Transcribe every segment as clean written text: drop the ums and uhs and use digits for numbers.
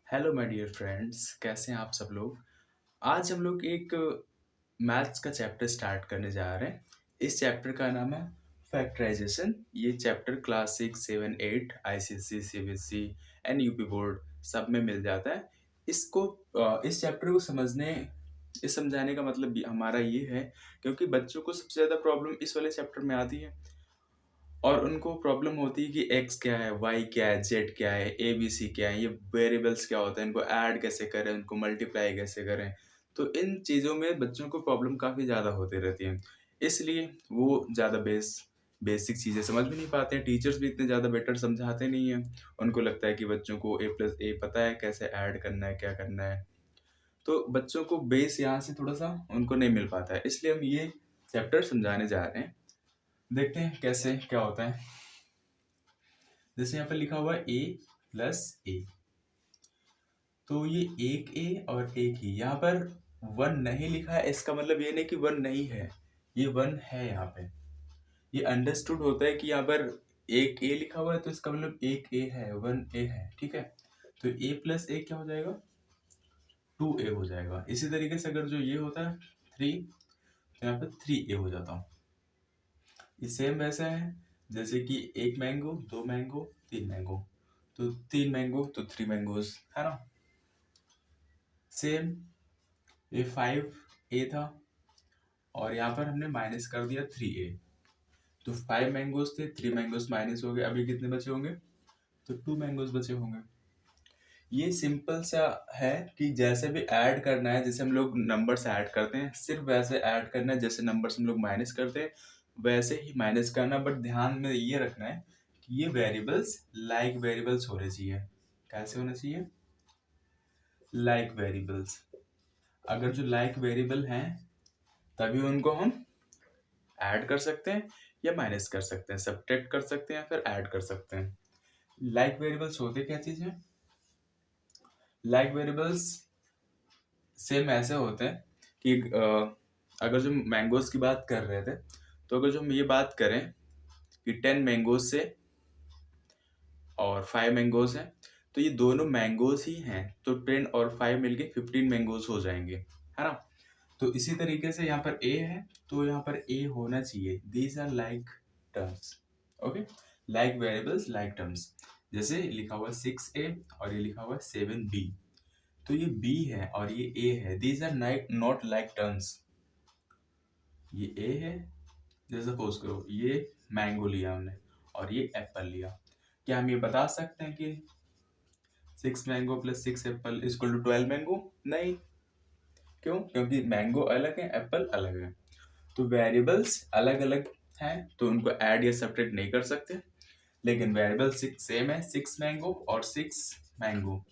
Hello my dear friends, कैसे हैं आप सब लोग। आज हम लोग एक मैथ्स का चैप्टर स्टार्ट करने जा रहे हैं। इस चैप्टर का नाम है फैक्टराइजेशन। ये chapter class 6, 7, 8 ICSE, CBSE and UP board सब में मिल जाता है। इस चैप्टर को समझाने का मतलब हमारा ये है, क्योंकि बच्चों को सबसे ज़्यादा प्रॉब्लम इस वाले चैप्टर में आती है और उनको प्रॉब्लम होती है कि एक्स क्या है, वाई क्या है, जेड क्या है, ए बी सी क्या है, ये वेरिएबल्स क्या होते हैं, इनको ऐड कैसे करें, इनको मल्टीप्लाई कैसे करें। तो इन चीज़ों में बच्चों को प्रॉब्लम काफ़ी ज़्यादा होती रहती है। इसलिए वो ज़्यादा बेसिक चीज़ें समझ भी नहीं पाते हैं। टीचर्स भी इतने ज़्यादा बेटर समझाते नहीं हैं। उनको लगता है कि बच्चों को ए प्लस ए पता है, कैसे ऐड करना है, क्या करना है। तो बच्चों को बेस यहाँ से थोड़ा-सा उनको नहीं मिल पाता है। इसलिए हम ये चैप्टर समझाने जा रहे हैं। देखते हैं कैसे क्या होता है। जैसे यहाँ पर लिखा हुआ है ए प्लस ए, तो ये एक ए और एक ही। यहाँ पर वन नहीं लिखा है, इसका मतलब ये नहीं कि वन नहीं है, ये वन है। यहाँ पे ये अंडरस्टूड होता है कि यहाँ पर एक ए लिखा हुआ है तो इसका मतलब एक ए है, वन ए है। ठीक है, तो ए प्लस ए क्या हो जाएगा, टू ए हो जाएगा। इसी तरीके से अगर जो ये होता है थ्री, तो यहाँ पर थ्री ए हो जाता हूँ। ये सेम वैसा है जैसे कि एक मैंगो, दो मैंगो, तीन मैंगो, तो तीन मैंगो तो थ्री मैंगोज, है ना। सेम ये फाइव ए था और यहाँ पर हमने माइनस कर दिया थ्री ए, तो फाइव मैंगोज थे, थ्री मैंगोज माइनस हो गए, अभी कितने बचे होंगे, तो टू मैंगोज बचे होंगे। ये सिंपल सा है कि जैसे भी ऐड करना है, जैसे हम लोग नंबर्स ऐड करते हैं, सिर्फ वैसे ऐड करना है जैसे नंबर्स हम लोग माइनस करते हैं, वैसे ही माइनस करना। बट ध्यान में ये रखना है कि ये वेरिएबल्स लाइक वेरिएबल्स होने चाहिए। कैसे होने चाहिए, लाइक वेरिएबल्स। अगर जो लाइक वेरिएबल हैं तभी उनको हम ऐड कर सकते हैं या माइनस कर सकते हैं, सब्ट्रैक्ट कर सकते हैं या फिर ऐड कर सकते हैं। लाइक वेरिएबल्स होते क्या चीज़ है, लाइक वेरिएबल्स सेम ऐसे होते हैं कि अगर जो मैंगोज की बात कर रहे थे, तो अगर जो हम ये बात करें कि 10 मैंगोज से और 5 मैंगोज हैं, तो ये दोनों मैंगोज ही हैं, तो 10 और 5 मिलके 15 मैंगोज हो जाएंगे, है ना। तो इसी तरीके से यहाँ पर ए है, तो यहाँ पर ए होना चाहिए। These are like terms, okay, like variables, like terms. जैसे लिखा हुआ है 6a और ये लिखा हुआ है 7b, तो ये b है और ये a है। These are not like terms. ये a है, जैसे सपोज करो ये मैंगो लिया हमने और ये एप्पल लिया, क्या हम ये बता सकते हैं कि 6 mango plus 6 apple equal to 12 mango? नहीं। क्यों? क्योंकि मैंगो अलग है, एप्पल अलग है। तो वेरिएबल्स अलग अलग हैं तो उनको ऐड या सब्ट्रैक्ट नहीं कर सकते। लेकिन वेरिएबल सेम है, 6 मैंगो और 6 मैंगो,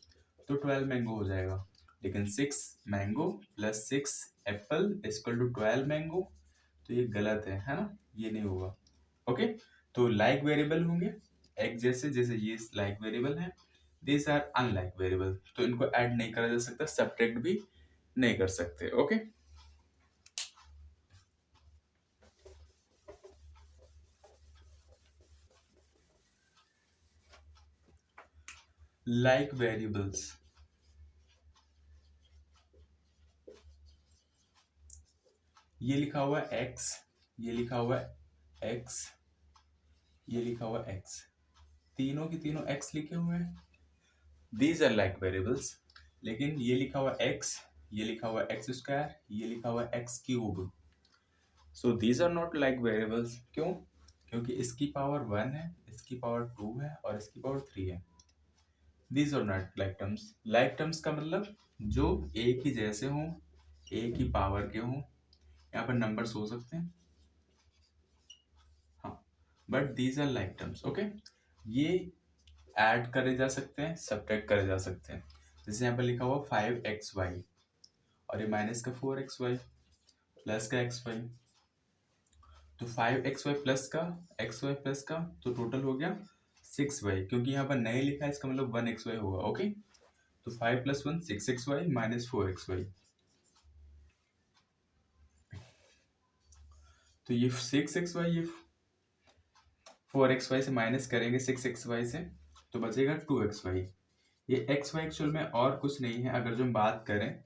तो 12 मैंगो हो जाएगा। लेकिन 6 mango plus 6 apple equal to 12 mango, तो ये गलत है ना, ये नहीं होगा। ओके, तो लाइक वेरिएबल होंगे एक जैसे, जैसे ये लाइक वेरिएबल है। दिस आर अनलाइक वेरिएबल, तो इनको ऐड नहीं करा जा सकता, सब्ट्रैक्ट भी नहीं कर सकते। ओके, लाइक वेरिएबल्स, ये लिखा हुआ है x, ये लिखा हुआ है x, ये लिखा हुआ है x, तीनों की तीनों x लिखे हुए हैं। These are like variables. लेकिन ये लिखा हुआ x, ये लिखा हुआ एक्स स्क्वायर, ये लिखा हुआ x cube, so these are not like variables. क्यों? क्योंकि इसकी पावर 1 है, इसकी पावर 2 है और इसकी पावर 3 है। These are not like terms. Like terms का मतलब जो एक ही जैसे हों, एक ही पावर के हों। यहाँ पर नंबर्स हो सकते हैं, हाँ, but these are like terms. Okay, ये ऐड करे जा सकते हैं, सब्ट्रैक्ट करे जा सकते हैं। जैसे यहाँ पर लिखा हुआ 5xy और ये माइनस का 4xy प्लस का xy, तो 5xy प्लस का xy प्लस का, तो टोटल हो गया 6y। क्योंकि यहाँ पर नहीं लिखा है इसका मतलब 1xy होगा। ओके, तो 5 प्लस 1 6xy माइनस 4xy, तो ये 6xy, ये 4xy से माइनस करेंगे 6xy से, तो बचेगा 2xy। ये एक्स वाई एक्चुअल में और कुछ नहीं है। अगर जो हम बात करें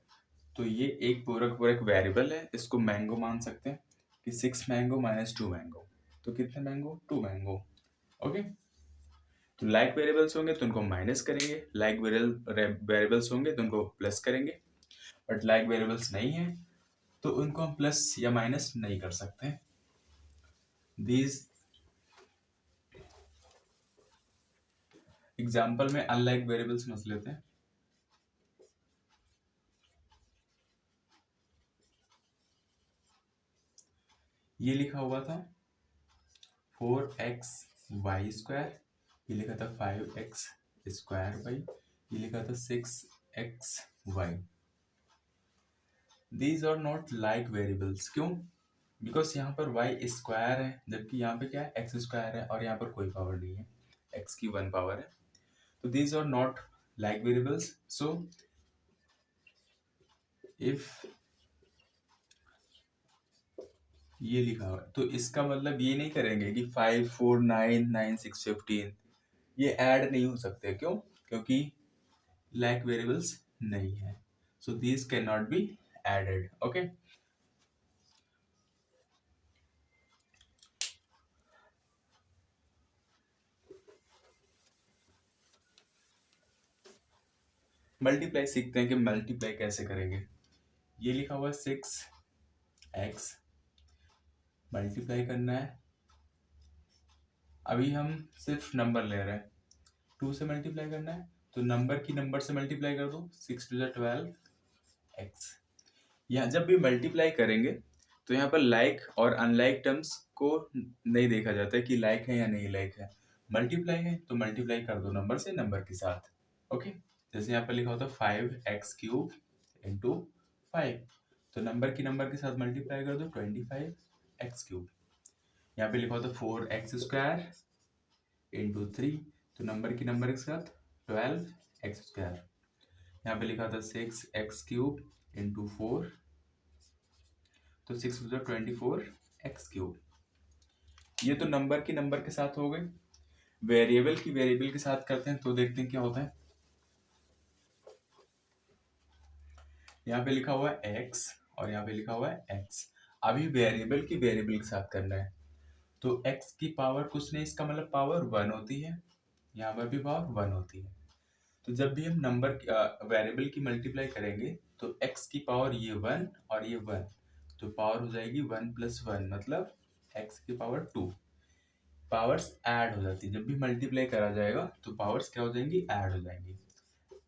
तो ये एक पूरा का पूरा एक वेरिएबल है, इसको मैंगो मान सकते हैं कि 6 मैंगो माइनस 2 मैंगो, तो कितने मैंगो, 2 मैंगो। ओके, तो लाइक वेरिएबल्स होंगे तो उनको माइनस करेंगे, लाइक वेरिएबल्स होंगे तो उनको प्लस करेंगे, बट लाइक वेरिएबल्स नहीं है तो उनको हम प्लस या माइनस नहीं कर सकते। दीज एग्जाम्पल में अनलाइक वेरिएबल्स समझ लेते हैं। ये लिखा हुआ था 4x वाई स्क्वायर, ये लिखा था 5x स्क्वायर वाई, ये लिखा था 6x y. These are not like variables. क्यों? बिकॉज यहाँ पर y स्क्वायर है, जबकि यहाँ पे क्या है, x स्क्वायर है, और यहाँ पर कोई पावर नहीं है, x की 1 पावर है। तो these are not like variables. So if ये लिखा हुआ है तो इसका मतलब ये नहीं करेंगे कि 5 4 9 9 6 15, ये ऐड नहीं हो सकते। क्यों? क्योंकि लाइक वेरिएबल्स नहीं है, so these cannot be added. Okay, multiply सीखते हैं कि मल्टीप्लाई कैसे करेंगे। ये लिखा हुआ है 6x, मल्टीप्लाई करना है। अभी हम सिर्फ नंबर ले रहे हैं, 2 से मल्टीप्लाई करना है तो नंबर की नंबर से मल्टीप्लाई कर दो, 6 2 12x। यहाँ जब भी मल्टीप्लाई करेंगे तो यहाँ पर लाइक और अनलाइक टर्म्स को नहीं देखा जाता है कि लाइक है या नहीं लाइक है। मल्टीप्लाई है तो मल्टीप्लाई कर दो नंबर से नंबर के साथ। ओके, जैसे यहाँ पर लिखा होता है 5x³ इंटू 5, तो नंबर की नंबर के साथ मल्टीप्लाई कर दो 25x³। यहाँ पे लिखा होता है 4x² इंटू 3, तो नंबर की नंबर के साथ 12x²। यहाँ पे लिखा था 6x³ इंटू 4, तो 6 24x³। ये तो नंबर की नंबर के साथ हो गए। वेरिएबल की वेरिएबल के साथ करते हैं तो देखते हैं क्या होता है। यहाँ पे लिखा हुआ है x और यहाँ पे लिखा हुआ है x। अभी वेरिएबल की वेरिएबल के साथ करना है तो x की पावर कुछ नहीं, इसका मतलब पावर 1 होती है, यहाँ पर भी पावर 1 होती है। तो जब भी हम नंबर वेरिएबल की मल्टीप्लाई करेंगे तो x की पावर ये 1 और ये 1, तो पावर हो जाएगी 1 + 1, मतलब x की पावर 2। पावर्स ऐड हो जाती है, जब भी मल्टीप्लाई करा जाएगा तो पावर्स क्या हो जाएंगी, ऐड हो जाएंगी।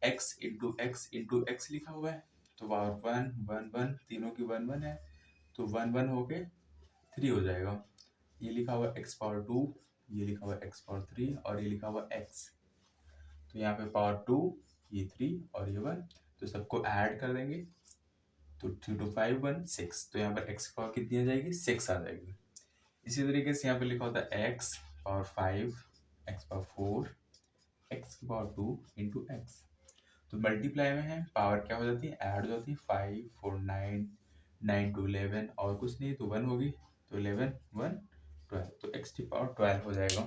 x into x into x लिखा हुआ है तो पावर 1 1 1, तीनों की 1 1 है, तो 1 1 होके 3 हो जाएगा। ये लिखा हुआ x पावर 2, ये लिखा हुआ x पावर 3 और ये लिखा हुआ x, तो यहाँ पे पावर 2, ये 3 और ये 1, तो सबको ऐड कर देंगे तो 3 2 5 1 6, तो यहाँ पर x की पावर कितनी आ जाएगी, 6 आ जाएगी। इसी तरीके से यहाँ पे लिखा होता है x power 5, x power 4, x की पावर 2 इंटू एक्स। तो मल्टीप्लाई में है, पावर क्या हो जाती है, ऐड हो जाती है। 5 4 9 9 2 11 और कुछ नहीं तो 1 होगी, तो 11 1 12, तो x की पावर 12 हो जाएगा।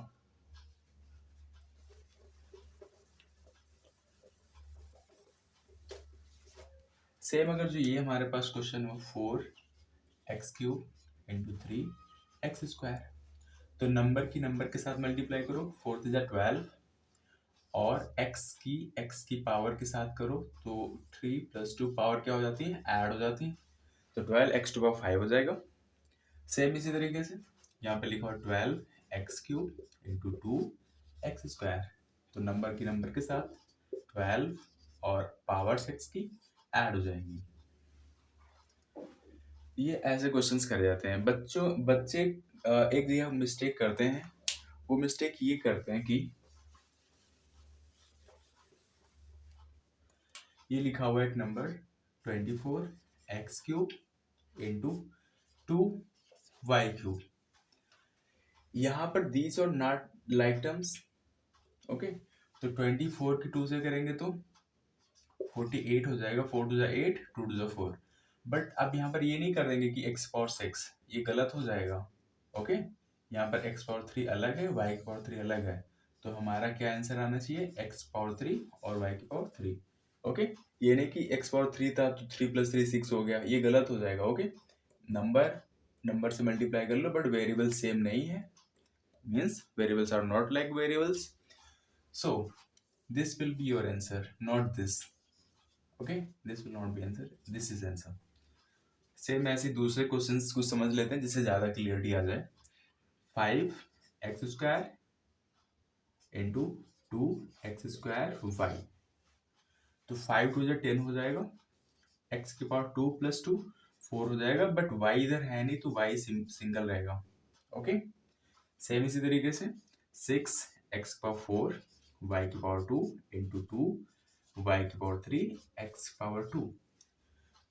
सेम अगर जो ये हमारे पास क्वेश्चन हो 4x³ इंटू 3x², तो नंबर की नंबर के साथ मल्टीप्लाई करो, 4 3 12, और x की पावर के साथ करो तो 3 + 2 पावर क्या हो जाती है, ऐड हो जाती है, तो 12x⁵ हो जाएगा। सेम इसी तरीके से यहाँ पे लिखा हुआ 12x³ इंटू 2x², तो नंबर की नंबर के साथ 12 और पावर्स x की ऐड हो जाएंगी। ये ऐसे क्वेश्चंस करे जाते हैं। बच्चे एक जगह मिस्टेक करते हैं, वो मिस्टेक ये करते हैं कि ये लिखा हुआ एक नंबर 24x³ इंटू 2y³, यहाँ पर दीज और नॉट लाइक टर्म्स। ओके, तो 24 की 2 से करेंगे तो 48 हो जाएगा, 4 2 8 2 2 4, बट अब यहाँ पर ये नहीं कर देंगे कि x पावर 6, ये गलत हो जाएगा। ओके, यहाँ पर x पावर 3 अलग है, y पावर 3 अलग है, तो हमारा क्या आंसर आना चाहिए, x पावर 3 और y की पावर 3। ओके, ये नहीं कि x पावर 3 था तो 3 + 3 6 हो गया, ये गलत हो जाएगा। ओके, नंबर से मल्टीप्लाई कर लो, बट वेरिएबल सेम नहीं है, means variables are not like variables, so this will be your answer, not this. Okay, this will not be answer, this is answer. Same ऐसे दूसरे क्वेश्चंस कुछ समझ लेते हैं जिससे ज्यादा क्लियरिटी आ जाए। 5x² इंटू 2x² y, तो 5 टू 10 हो जाएगा, x की पावर 2 + 2 4 हो जाएगा, बट y इधर है नहीं तो y सिंगल रहेगा। ओके, सेम इसी तरीके से 6x की पावर 4 y की पावर 2 इंटू 2 y की पावर 3 x की पावर 2,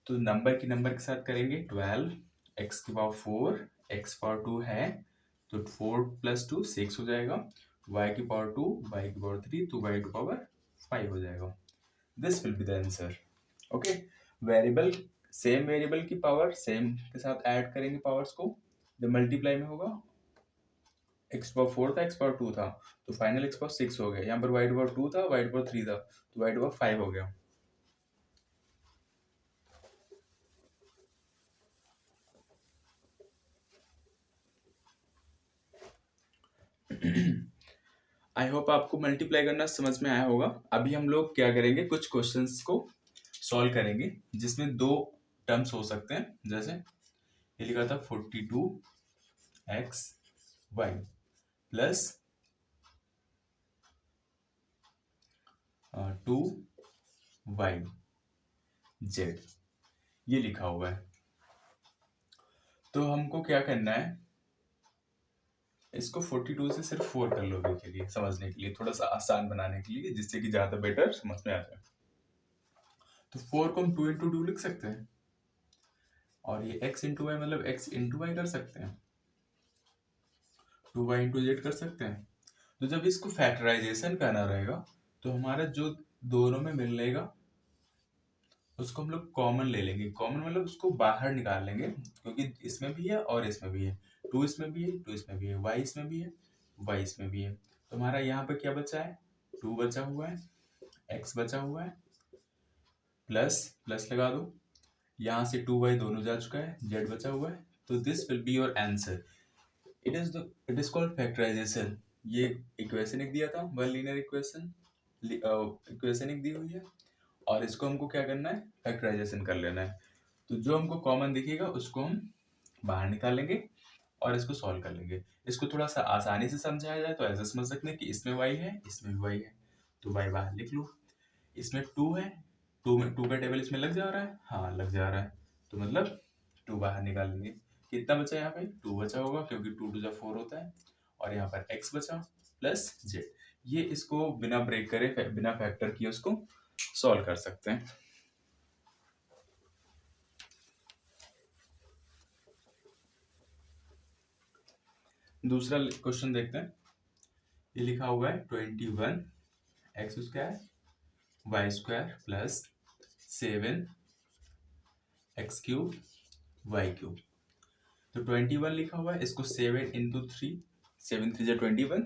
तो नंबर के साथ करेंगे 12, x की पावर 4 x पावर 2 है तो 4 + 2 6 हो जाएगा, y की पावर 2 y की पावर 3 तो y की पावर 5 हो जाएगा। This will be the answer. Okay, same variable की पावर सेम के साथ ऐड करेंगे पावर्स को, जब मल्टीप्लाई में होगा, x पावर 4 था x पावर 2 था तो फाइनल x पावर 6 हो गया, यहाँ पर y पावर 2 था y पावर 3 था तो y पावर 5 हो गया। आई होप आपको मल्टीप्लाई करना समझ में आया होगा। अभी हम लोग क्या करेंगे, कुछ क्वेश्चंस को सॉल्व करेंगे जिसमें दो टर्म्स हो सकते हैं, जैसे ये लिखा था 42x y plus 2y z, ये लिखा हुआ है। तो हमको क्या करना है, इसको 42 से सिर्फ 4 कर लो अभी के लिए, समझने के लिए, थोड़ा सा आसान बनाने के लिए, जिससे कि ज्यादा बेटर समझ में आ जाए। तो 4 को हम 2 × 2 लिख सकते हैं, और ये x × y मतलब x × y कर सकते हैं, 2y × z कर सकते हैं। तो जब इसको फैक्टराइजेशन करना रहेगा तो हमारा जो दोनों में मिल लेगा उसको हम लोग कॉमन ले लेंगे, कॉमन मतलब उसको बाहर निकाल लेंगे, क्योंकि इसमें भी है और इसमें भी है, 2 इसमें भी है 2 इसमें भी है, y इसमें भी है y इसमें भी है, तो हमारा यहाँ पे क्या बचा है, 2 बचा हुआ है, x बचा हुआ है, प्लस प्लस लगा दो, यहाँ से 2y दोनों जा चुका है, z बचा हुआ है, तो this will be your answer. It is called factorization. ये इक्वेशन एक दिया था, वन लीनियर इक्वेशन एक दी हुई है, और इसको हमको क्या करना है, फैक्टराइजेशन कर लेना है। तो जो हमको कॉमन दिखेगा उसको हम बाहर निकालेंगे और इसको सॉल्व कर लेंगे। इसको थोड़ा सा आसानी से समझाया जाए तो ऐसे समझ सकते हैं कि इसमें y है इसमें भी y है, तो y बाहर लिख लो, इसमें 2 है, 2 में 2 का टेबल इसमें लग जा रहा है, हाँ लग जा रहा है, तो मतलब 2 बाहर निकालेंगे। कितना बचा यहाँ पे, 2 बचा होगा, क्योंकि 2 × 2 4 होता है, और यहाँ पर x बचा प्लस z। ये इसको बिना ब्रेक करे, बिना फैक्टर किए उसको सॉल्व कर सकते हैं। दूसरा क्वेश्चन देखते हैं, ये लिखा हुआ है 21x² y² plus 7x³ y³। तो 21 लिखा हुआ है, इसको 7 × 3, 7 3 जा 21,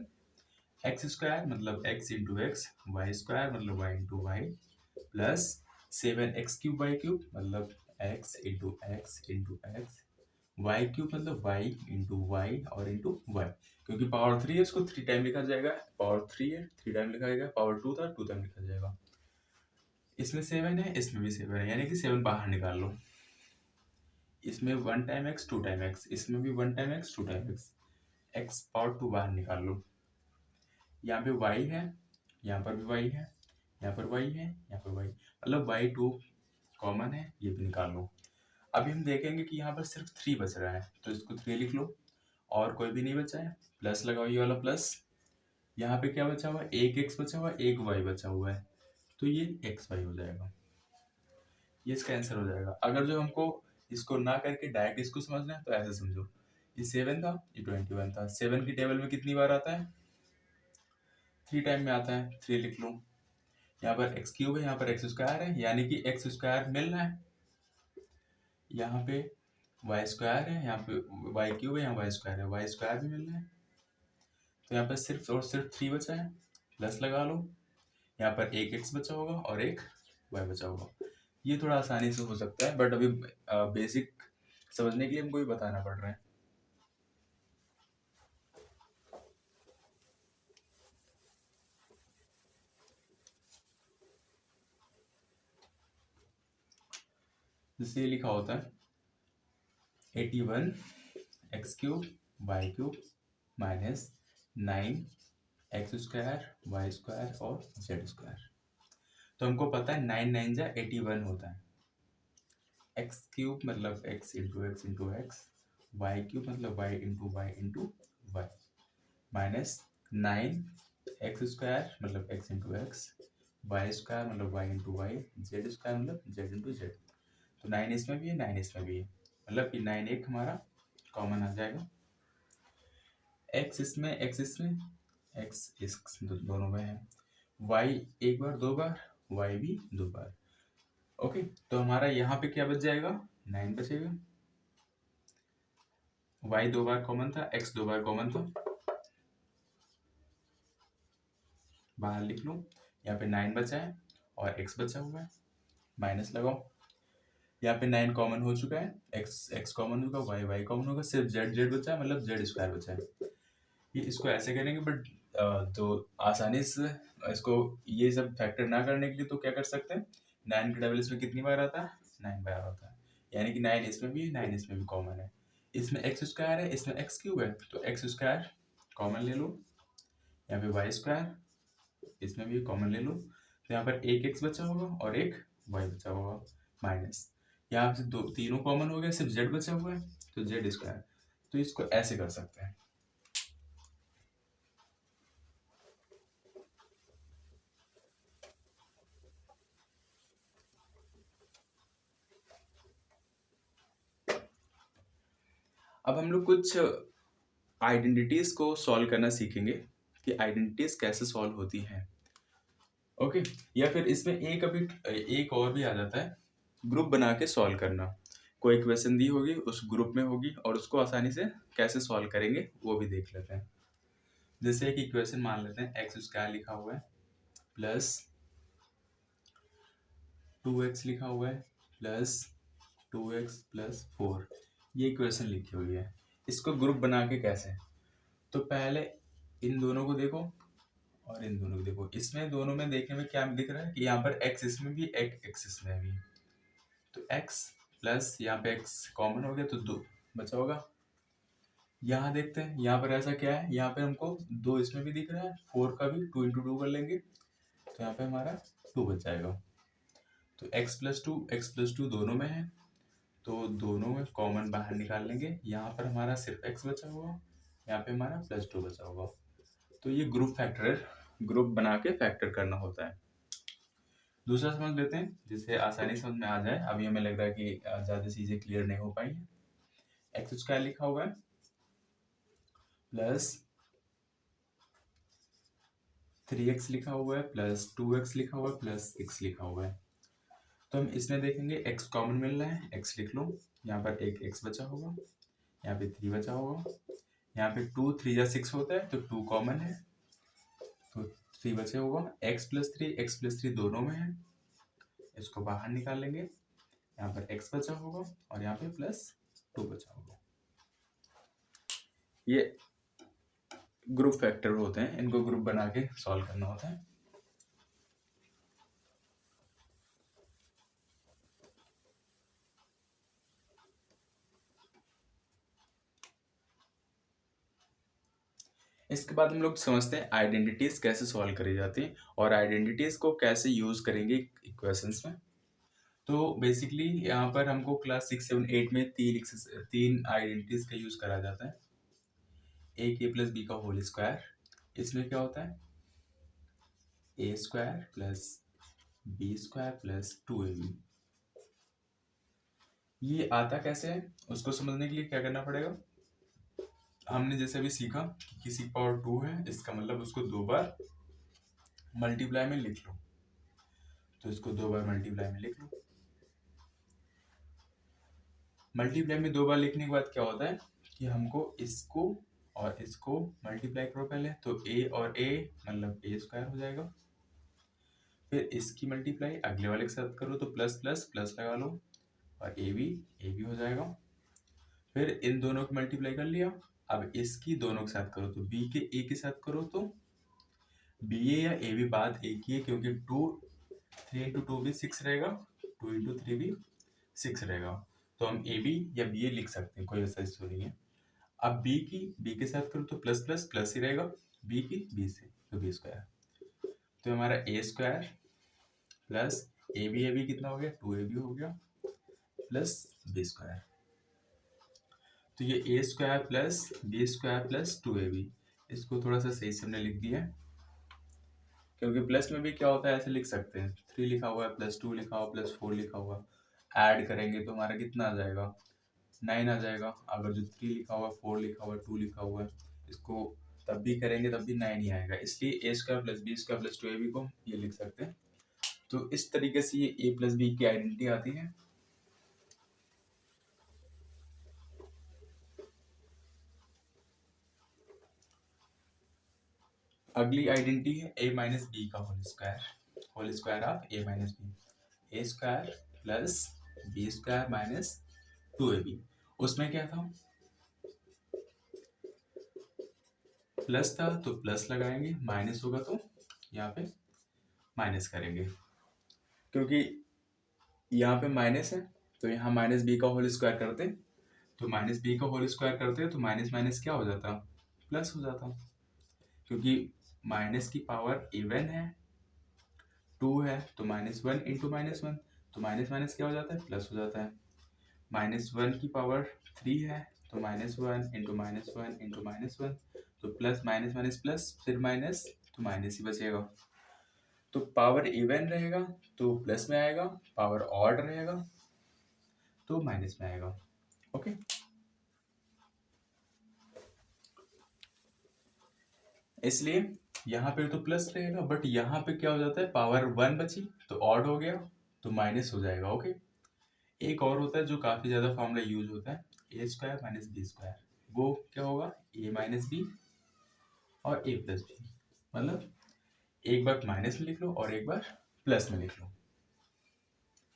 x² मतलब x × x, y² मतलब y × y, plus 7x³ y³ मतलब x × x × x, y³ मतलब y × y और y, क्योंकि पावर 3 है इसको 3 टाइम लिखा जाएगा, पावर 3 है 3 टाइम लिखा जाएगा, पावर 2 था 2 टाइम लिखा जाएगा। इसमें 7 है इसमें भी 7 है, यानी कि 7 बाहर निकाल लो, इसमें 1 टाइम x 2 टाइम x, इसमें भी 1 time x 2 time x, x power 2 बाहर निकाल लो। यहाँ पे y है, यहाँ पर भी y है, यहाँ पर y है, यहाँ पर y, मतलब y2 कॉमन है, ये भी निकाल लो। अभी हम देखेंगे कि यहाँ पर सिर्फ 3 बच रहा है, तो इसको 3 लिख लो, और कोई भी नहीं बचा है, प्लस लगाओ, ये वाला प्लस। यहाँ पे क्या बचा हुआ है, एक x बचा हुआ है, एक y बचा हुआ है, तो ये xy हो जाएगा, ये इसका आंसर हो जाएगा। अगर जो हमको इसको ना करके डायरेक्ट इसको समझना है तो ऐसे समझो, ये 7 था ये 21 था, 7 की टेबल में कितनी बार आता है, 3 टाइम में आता है, 3 लिख लो। यहाँ पर x³ है, यहाँ पर x² है, यानी कि x² मिल रहा है, यहाँ पे y² है, यहाँ पे y³ है, यहाँ y² है, y² भी मिल रहा है, तो यहाँ पर सिर्फ और सिर्फ 3 बचा है, प्लस लगा लो। यहाँ पर एक x बचा होगा और एक y बचा होगा। ये थोड़ा आसानी से हो सकता है, बट अभी बेसिक समझने के लिए हमको ये बताना पड़ रहा है। जैसे ये लिखा होता है 81 x cube y cube minus 9 x square y square और जेड स्क्वायर। तो हमको पता है 9 9 जा 81 होता है। एक्स क्यूब मतलब x into x into x, y cube मतलब y into y minus 9 x square मतलब x into x, y square मतलब y into y, z square मतलब जेड इंटू जेड। तो 9 इसमें भी है, 9 इसमें भी है, मतलब कि 9 एक हमारा कॉमन आ जाएगा। एक्स इसमें एक्स इस दोनों में है, वाई एक बार 2 बार, वाई भी 2 बार। ओके, तो हमारा यहाँ पे क्या बच जाएगा, 9 बचेगा। y 2 बार कॉमन था, x 2 बार कॉमन था, बाहर लिख लो। यहाँ पे 9 बचा है और x बचा हुआ है, माइनस लगाओ। यहाँ पे 9 कॉमन हो चुका है, x कॉमन होगा, y कॉमन होगा, सिर्फ z बचा है, मतलब z स्क्वायर बचा है। ये इसको ऐसे करेंगे, बट तो आसानी से इसको ये सब फैक्टर ना करने के लिए तो क्या कर सकते हैं, 9 के डबल इसमें कितनी बार आता है, 9 बार आता है। यानी कि 9 इसमें भी है, 9 इसमें भी कॉमन है। इसमें एक्स स्क्वायर है, इसमें एक्स क्यूब है, तो एक्स स्क्वायर कॉमन ले लो। यहाँ पे वाई स्क्वायर इसमें भी कॉमन ले लो, तो यहाँ पर एक एक्स बचा होगा और एक वाई बचा होगा, माइनस यहाँ से दो तीनों कॉमन हो गया, सिर्फ जेड बचा हुआ है, तो जेड स्क्वायर। तो इसको ऐसे कर सकते हैं। अब हम लोग कुछ आइडेंटिटीज को सॉल्व करना सीखेंगे कि आइडेंटिटीज कैसे सॉल्व होती हैं। ओके, या फिर इसमें एक और भी आ जाता है, ग्रुप बना के सॉल्व करना। कोई क्वेश्चन दी होगी, उस ग्रुप में होगी, और उसको आसानी से कैसे सॉल्व करेंगे वो भी देख लेते हैं। जैसे एक इक्वेशन मान लेते हैं, एक्स स्क्वायर लिखा हुआ है प्लस 2x लिखा हुआ है प्लस 2x प्लस 4, ये इक्वेशन लिखी हुई है। इसको ग्रुप बना के कैसे, तो पहले इन दोनों को देखो और इन दोनों को देखो। इसमें दोनों में देखने में क्या दिख रहा है कि यहाँ पर x इसमें भी, x इसमें भी, तो x प्लस यहाँ पे x कॉमन हो गया तो 2 बचा होगा। यहाँ देखते हैं, यहाँ पर ऐसा क्या है, यहाँ पे हमको 2 इसमें भी दिख रहा है, 4 का भी 2 इंटू 2 कर लेंगे, तो यहाँ पे हमारा 2 बच जाएगा। तो x प्लस टू दोनों में है, तो दोनों में कॉमन बाहर निकाल लेंगे। यहाँ पर हमारा सिर्फ x बचा होगा, यहाँ पे हमारा प्लस 2 बचा होगा। तो ये ग्रुप बना के फैक्टर करना होता है। दूसरा समझ लेते हैं जिससे आसानी समझ में आ जाए। अभी हमें लग रहा है कि ज़्यादा चीज़ें क्लियर नहीं हो पाई हैं। एक्स स्क्वायर लिखा हुआ है प्लस 3x लिखा हुआ है प्लस 2x लिखा हुआ है प्लस 6 लिखा हुआ है। तो हम इसमें देखेंगे x कॉमन मिल रहा है, x लिख लो। यहाँ पर एक x बचा होगा, यहाँ पे 3 बचा होगा, यहाँ पे 2 3 या 6 होता है, तो 2 कॉमन है, तो 3 बचे होगा। x प्लस 3 दोनों में है, इसको बाहर निकाल लेंगे। यहाँ पर x बचा होगा और यहाँ पे प्लस 2 बचा होगा। ये ग्रुप फैक्टर होते हैं, इनको ग्रुप बना के सॉल्व करना होता है। इसके बाद हम लोग समझते हैं आइडेंटिटीज कैसे सॉल्व करी जाती हैं और आइडेंटिटीज को कैसे यूज करेंगे इक्वेशंस में। तो बेसिकली यहाँ पर हमको क्लास 6 7 8 में तीन आइडेंटिटीज का यूज करा जाता है। a प्लस बी का होल स्क्वायर, इसमें क्या होता है a square plus b square plus 2ab। ये आता कैसे है, उसको समझने के लिए क्या करना पड़ेगा, हमने जैसे अभी सीखा कि किसी पावर 2 है, इसका मतलब उसको 2 बार मल्टीप्लाई में लिख लो, तो इसको 2 बार मल्टीप्लाई में लिख लो। मल्टीप्लाई में 2 बार लिखने के बाद क्या होता है कि हमको इसको और इसको मल्टीप्लाई करो पहले, तो ए और ए मतलब ए स्क्वायर हो जाएगा। फिर इसकी मल्टीप्लाई अगले वाले के साथ करो तो प्लस प्लस प्लस लगा लो और ए भी हो जाएगा। फिर इन दोनों की मल्टीप्लाई कर लिया, अब इसकी दोनों के साथ करो तो बी के ए के साथ करो तो बी ए या ए बी बात एक ही है, क्योंकि 3 इंटू 2 भी 6 रहेगा, 2 इंटू 3 भी 6 रहेगा। तो हम ए बी या बी ए लिख सकते हैं, कोई ऐसा इशू नहीं है। अब बी के साथ करो तो प्लस प्लस प्लस ही रहेगा, बी की बी से तो बी स्क्वायर। तो हमारा a square plus a b कितना हो गया, 2ab हो गया प्लस बी स्क्वायर। तो ये a square plus b square plus 2ab, इसको थोड़ा सा सही से हमने लिख दिया है, क्योंकि प्लस में भी क्या होता है ऐसे लिख सकते हैं, 3 लिखा हुआ है प्लस 2 लिखा हुआ प्लस 4 लिखा हुआ, ऐड करेंगे तो हमारा कितना आ जाएगा, 9 आ जाएगा। अगर जो 3 लिखा हुआ 4 लिखा हुआ 2 लिखा हुआ है, इसको तब भी करेंगे तब भी 9 ही आएगा, इसलिए a square plus b square plus 2ab को ये लिख सकते हैं। तो इस तरीके से ये ए प्लस बी की आइडेंटिटी आती है। अगली आइडेंटिटी है ए माइनस बी का whole square of a minus b, a square plus b square minus 2ab। उसमें क्या था, प्लस था तो प्लस लगाएंगे, माइनस होगा तो यहाँ पे माइनस करेंगे, क्योंकि यहाँ पे माइनस है तो यहाँ माइनस बी का होल स्क्वायर करते, तो माइनस बी का होल स्क्वायर करते तो माइनस माइनस क्या हो जाता, प्लस हो जाता, क्योंकि माइनस की पावर इवन है, 2 है तो -1 इंटू -1, तो माइनस माइनस क्या हो जाता है, प्लस हो जाता है। -1 की पावर 3 है तो -1 इंटू -1 इंटू -1, तो प्लस माइनस माइनस प्लस, फिर माइनस तो माइनस ही बचेगा। तो पावर इवन रहेगा तो प्लस में आएगा, पावर ऑड रहेगा तो माइनस में आएगा। ओके, इसलिए यहाँ पे तो प्लस रहेगा, बट यहाँ पे क्या हो जाता है, पावर 1 बची तो ऑड हो गया तो माइनस हो जाएगा। ओके, एक और होता है जो काफी ज्यादा फॉर्मूला यूज होता है, a square minus b square, वो क्या होगा, ए माइनस बी और ए प्लस बी, मतलब एक बार माइनस में लिख लो और एक बार प्लस में लिख लो।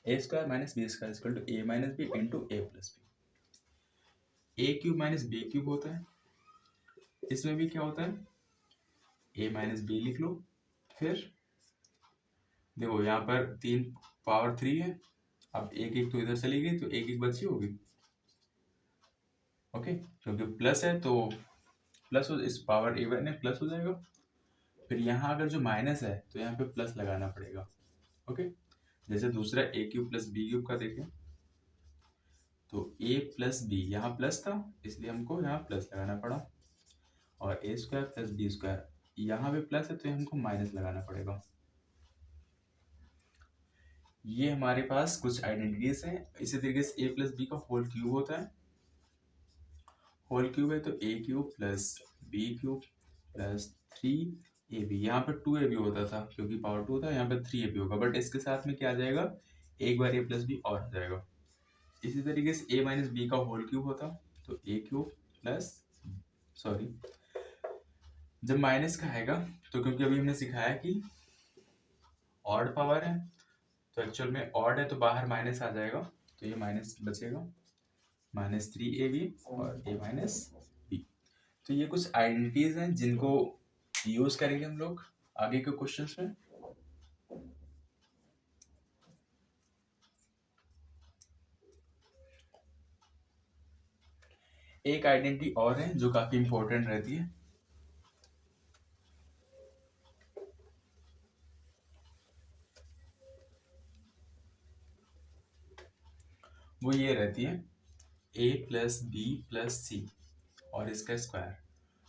A square minus b square equal to a minus b into a plus b. A cube minus b cube होता है, इसमें भी क्या होता है, ए माइनस बी लिख लो, फिर देखो यहाँ पर 3 पावर 3 है, अब एक एक तो इधर चली गई तो एक एक बची होगी। ओके, क्योंकि प्लस है तो प्लस हो, इस पावर इवन है प्लस हो जाएगा। फिर यहाँ अगर जो माइनस है तो यहाँ पे प्लस लगाना पड़ेगा। ओके, जैसे दूसरा ए क्यूब प्लस बी क्यूब का देखें तो ए प्लस बी, यहाँ प्लस था इसलिए हमको यहाँ प्लस लगाना पड़ा, और a square plus b square यहाँ पे प्लस है तो हमको माइनस लगाना पड़ेगा। ये हमारे पास कुछ आइडेंटिटीज हैं। इसी तरीके से ए प्लस बी का होल क्यूब होता है, होल क्यूब है तो a cube plus b cube plus 3ab, यहाँ पर 2ab होता था क्योंकि पावर 2 था, यहाँ पर 3ab होगा, बट इसके साथ में क्या आ जाएगा, एक बार ए प्लस बी और आ जाएगा। इसी तरीके से ए माइनस बी का होल क्यूब होता तो ए क्यूब प्लस, सॉरी जब माइनस का आएगा तो क्योंकि अभी हमने सिखाया कि ऑड पावर है तो एक्चुअल में ऑड है तो बाहर माइनस आ जाएगा, तो ये माइनस बचेगा, -3ab और a माइनस बी। तो ये कुछ आइडेंटिटीज हैं जिनको यूज करेंगे हम लोग आगे के क्वेश्चंस में। एक आइडेंटिटी और है जो काफी इंपॉर्टेंट रहती है, वो ये रहती है a प्लस बी प्लस सी और इसका स्क्वायर।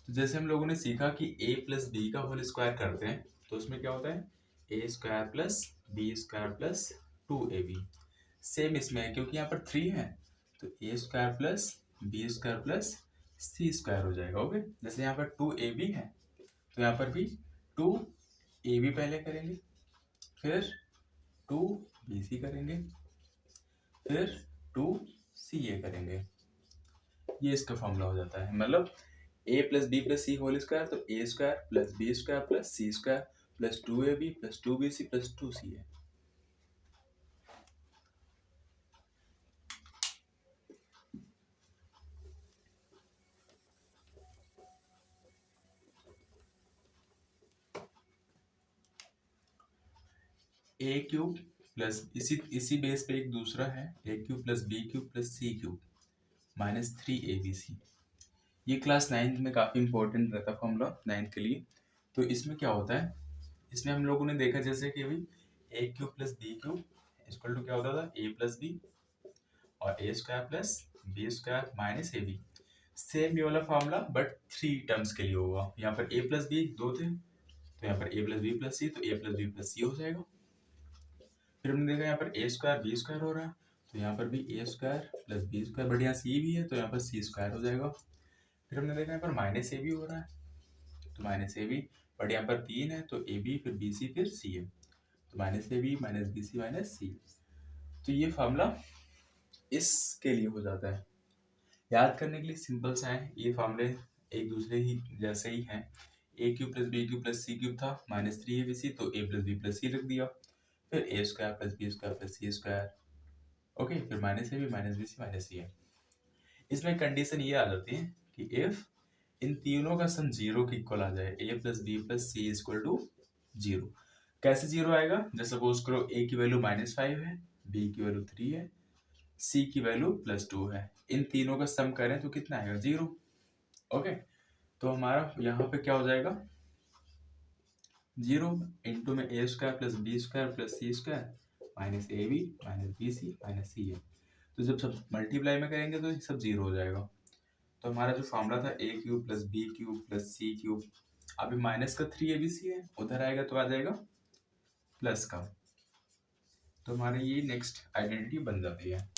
तो जैसे हम लोगों ने सीखा कि a प्लस बी का होल स्क्वायर करते हैं तो उसमें क्या होता है, a square plus b square plus 2ab। Same इसमें है क्योंकि यहाँ पर 3 है तो a square plus b square plus c square हो जाएगा। ओके, जैसे यहाँ पर 2ab है तो यहाँ पर भी 2ab पहले करेंगे, फिर 2bc करेंगे, फिर 2ca करेंगे, ये इसका फॉर्मूला हो जाता है। मतलब a plus b plus c whole square, तो a square plus b square plus c square plus 2ab plus 2bc plus 2ca। A cube plus इसी बेस पे एक दूसरा है a cube plus b cube plus c cube minus 3abc। ये class 9th में काफ़ी important रहता formula 9th के लिए। तो इसमें क्या होता है, इसमें हम लोगों ने देखा जैसे कि अभी a cube plus b cube equal to क्या होता था ए प्लस बी और a square plus b square minus a b. Same ये वाला फॉर्मूला बट 3 टर्म्स के लिए होगा। यहाँ पर ए प्लस बी 2 थे, तो यहाँ पर ए प्लस बी प्लस सी, तो ए प्लस बी प्लस सी हो जाएगा। फिर हमने देखा यहाँ पर ए स्क्वायर बी स्क्वायर हो रहा है, तो यहाँ पर भी a square plus b square, but यहाँ सी भी है तो यहाँ पर सी स्क्वायर हो जाएगा। फिर हमने देखा यहाँ पर माइनस ए बी हो रहा है, तो माइनस ए बी, बट यहाँ पर 3 है तो ए बी फिर बी सी फिर सी है, तो minus a b minus b c minus c. तो ये फॉर्मूला इसके लिए हो जाता है। याद करने के लिए सिंपल सा है, ये फॉर्मूले एक दूसरे ही जैसे ही हैं। A cube plus b cube plus c cube था माइनस 3abc, तो a plus b plus c रख दिया। फिर a square plus b square plus c square, okay, फिर minus a b minus b c minus c है। इसमें condition ये आ जाती है कि इफ इन तीनों का सम जीरो के इक्वल आ जाए, a plus b plus c equal to zero. कैसे जीरो आएगा, जैसे सपोज करो ए की वैल्यू -5 है, बी की वैल्यू 3 है, सी की वैल्यू +2 है, इन तीनों का सम करें तो कितना आएगा 0। ओके, तो हमारा यहाँ पे क्या हो जाएगा 0 इंटू में a square plus b square plus c square minus a b minus b c minus c है। तो जब सब मल्टीप्लाई में करेंगे तो सब 0 हो जाएगा। तो हमारा जो फॉर्मूला था a cube plus b cube plus c cube, अभी माइनस का 3abc है, उधर आएगा तो आ जाएगा प्लस का। तो हमारे ये नेक्स्ट आइडेंटिटी बन जाती है।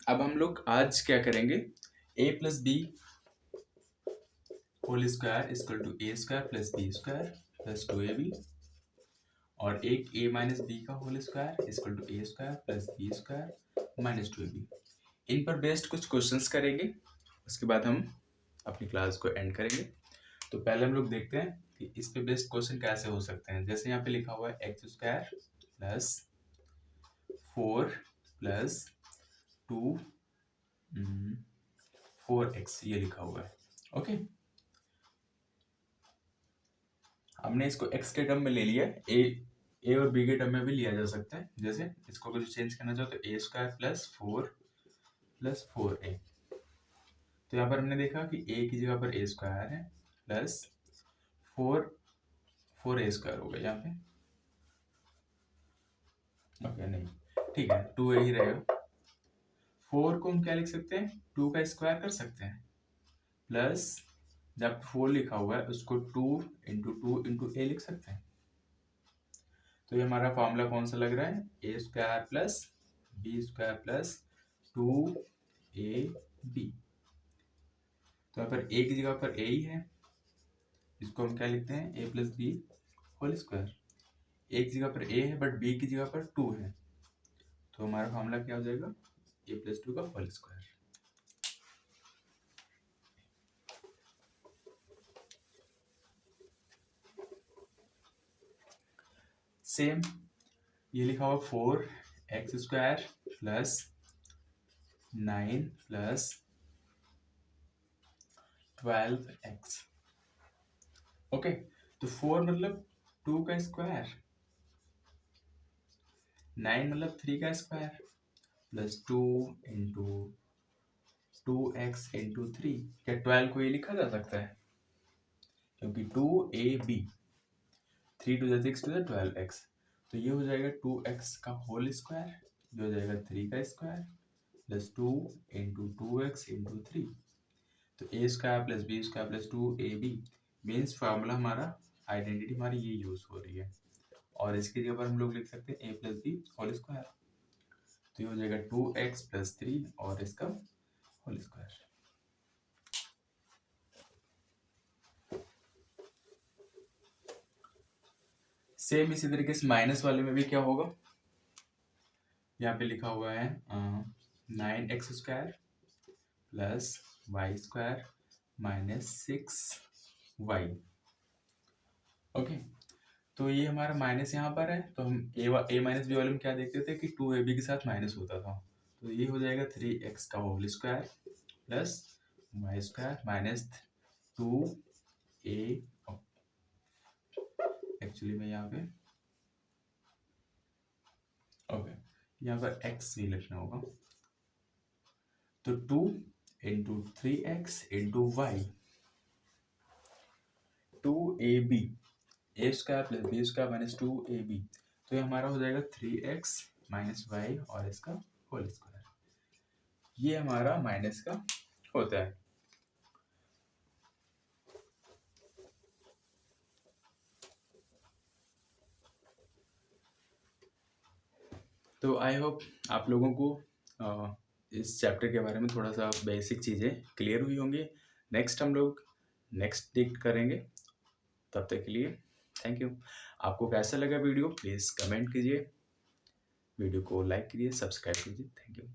अब हम लोग आज क्या करेंगे, a plus b whole square equal to a square plus b square plus 2ab, और एक a माइनस बी का whole square equal to a square plus b square minus 2ab। इन पर बेस्ड कुछ क्वेश्चंस करेंगे, उसके बाद हम अपनी क्लास को एंड करेंगे। तो पहले हम लोग देखते हैं कि इस पे बेस्ड क्वेश्चन कैसे हो सकते हैं। जैसे यहाँ पे लिखा हुआ है x square plus 4 plus 2 4x, ये लिखा हुआ है। ओके, हमने इसको x के टर्म में ले लिया, a और b के टर्म में भी लिया जा सकता है। जैसे इसको अगर चेंज करना चाहो तो a square plus 4 plus 4a। तो यहाँ पर हमने देखा कि a की जगह पर a स्क्वायर है प्लस 4a स्क्वायर हो गया यहाँ पे। ओके, नहीं ठीक है, 2a ही रहेगा। 4 को हम क्या लिख सकते हैं, 2 का स्क्वायर कर सकते हैं, प्लस जब 4 लिखा हुआ है उसको 2 इंटू 2 इंटू ए लिख सकते हैं। तो ये हमारा फॉर्मूला कौन सा लग रहा है, a square plus b square plus 2ab। तो यहाँ पर ए की जगह पर ए ही है, इसको हम क्या लिखते हैं ए प्लस बी होल स्क्वायर। ए की जगह पर ए है बट बी की जगह पर 2 है, तो हमारा फॉर्मूला क्या हो जाएगा ए प्लस 2 का होल स्क्वायर। सेम ये लिखा हुआ 4x square plus 9 plus 12x। Okay, तो 4 मतलब 2 का स्क्वायर, 9 मतलब 3 का square plus 2 into 2x into 3। क्या 12 को ये लिखा जा सकता है, क्योंकि 2ab 3 टू 6 टू 12x, तो ये हो जाएगा 2x का होल स्क्वायर, ये हो जाएगा 3 का square plus 2 into 2x into 3। तो a square plus b square plus 2ab means formula हमारा, आइडेंटिटी हमारी ये यूज हो रही है। और इसकी जगह पर हम लोग लिख सकते हैं a plus b whole square, तो ये हो जाएगा 2x प्लस 3 और इसका होल स्क्वायर। सेम इसी तरीके से माइनस वाले में भी क्या होगा, यहाँ पे लिखा हुआ है 9x² plus y² minus 6y। Okay, तो ये हमारा माइनस यहाँ पर है, तो हम ए माइनस बी वाले में क्या देखते थे कि 2ab के साथ माइनस होता था, तो ये हो जाएगा 3x का whole square plus y² minus 2a। Actually मैं यहाँ पे ओके यहाँ पर x भी लिखना होगा, तो 2 into 3x into y, 2ab a² plus b² minus 2ab, तो ये हमारा हो जाएगा 3x माइनस वाई और इसका होल स्क्वायर, ये हमारा माइनस का होता है। तो आई होप आप लोगों को इस चैप्टर के बारे में थोड़ा सा बेसिक चीज़ें क्लियर हुई होंगी। नेक्स्ट हम लोग नेक्स्ट डिक्ट करेंगे, तब तक के लिए थैंक यू। आपको कैसा लगा वीडियो प्लीज़ कमेंट कीजिए, वीडियो को लाइक कीजिए, सब्सक्राइब कीजिए। Thank you.